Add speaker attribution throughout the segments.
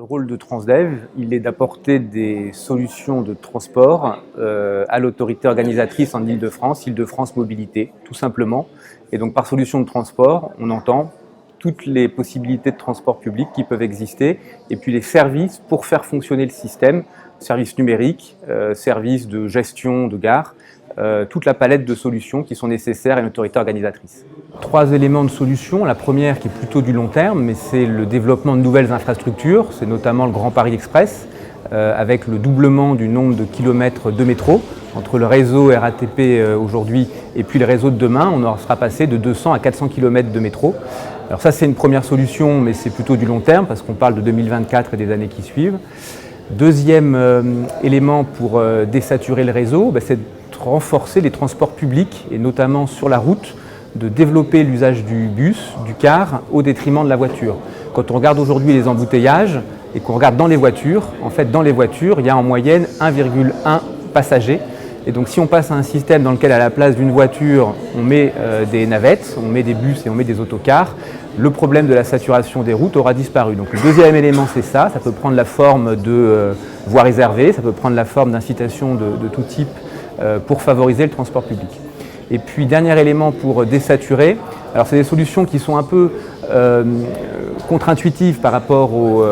Speaker 1: rôle de Transdev, il est d'apporter des solutions de transport à l'autorité organisatrice en Île-de-France, Île-de-France Mobilité, tout simplement. Et donc par solution de transport, on entend toutes les possibilités de transport public qui peuvent exister, et puis les services pour faire fonctionner le système, services numériques, services de gestion de gare, toute la palette de solutions qui sont nécessaires à une autorité organisatrice. 3 éléments de solution. La première qui est plutôt du long terme, mais c'est le développement de nouvelles infrastructures, c'est notamment le Grand Paris Express, avec le doublement du nombre de kilomètres de métro. Entre le réseau RATP aujourd'hui et puis le réseau de demain, on sera passé de 200 à 400 km de métro. Alors ça, c'est une première solution, mais c'est plutôt du long terme parce qu'on parle de 2024 et des années qui suivent. Deuxième élément pour désaturer le réseau, c'est de renforcer les transports publics et notamment sur la route, de développer l'usage du bus, du car, au détriment de la voiture. Quand on regarde aujourd'hui les embouteillages et qu'on regarde dans les voitures, en fait dans les voitures, il y a en moyenne 1,1 passagers. Et donc si on passe à un système dans lequel à la place d'une voiture, on met des navettes, on met des bus et on met des autocars, le problème de la saturation des routes aura disparu. Donc le deuxième élément, c'est ça peut prendre la forme de voies réservées, ça peut prendre la forme d'incitations de tout type pour favoriser le transport public. Et puis dernier élément pour désaturer, alors c'est des solutions qui sont un peu contre-intuitives par rapport au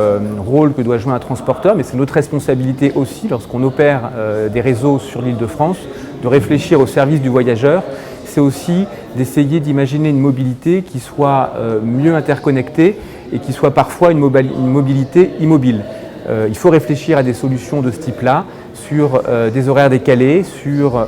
Speaker 1: rôle que doit jouer un transporteur, mais c'est notre responsabilité aussi lorsqu'on opère des réseaux sur l'Île-de-France, de réfléchir au service du voyageur. C'est aussi d'essayer d'imaginer une mobilité qui soit mieux interconnectée et qui soit parfois une mobilité immobile. Il faut réfléchir à des solutions de ce type-là, sur des horaires décalés, sur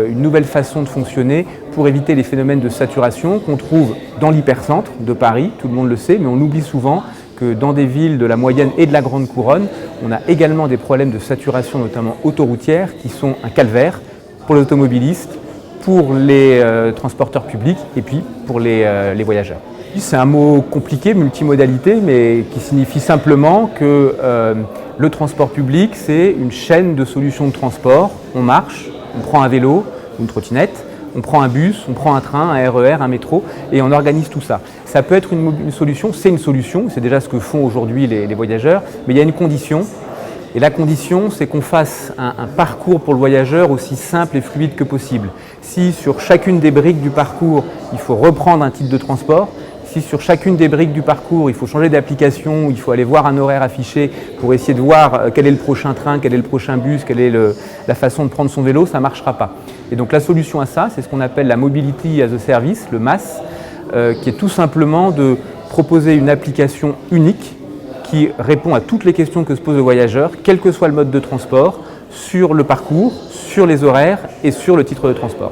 Speaker 1: une nouvelle façon de fonctionner pour éviter les phénomènes de saturation qu'on trouve dans l'hypercentre de Paris, tout le monde le sait, mais on oublie souvent que dans des villes de la moyenne et de la grande couronne, on a également des problèmes de saturation, notamment autoroutière, qui sont un calvaire pour les automobilistes, pour les transporteurs publics et puis pour les voyageurs. C'est un mot compliqué, multimodalité, mais qui signifie simplement que le transport public, c'est une chaîne de solutions de transport. On marche, on prend un vélo, une trottinette, on prend un bus, on prend un train, un RER, un métro, et on organise tout ça. Ça peut être une solution, c'est déjà ce que font aujourd'hui les voyageurs, mais il y a une condition. Et la condition, c'est qu'on fasse un parcours pour le voyageur aussi simple et fluide que possible. Si sur chacune des briques du parcours, il faut reprendre un type de transport, si sur chacune des briques du parcours, il faut changer d'application, il faut aller voir un horaire affiché pour essayer de voir quel est le prochain train, quel est le prochain bus, quelle est la façon de prendre son vélo, ça ne marchera pas. Et donc la solution à ça, c'est ce qu'on appelle la Mobility as a Service, le MaaS, qui est tout simplement de proposer une application unique qui répond à toutes les questions que se pose le voyageur, quel que soit le mode de transport, sur le parcours, sur les horaires et sur le titre de transport.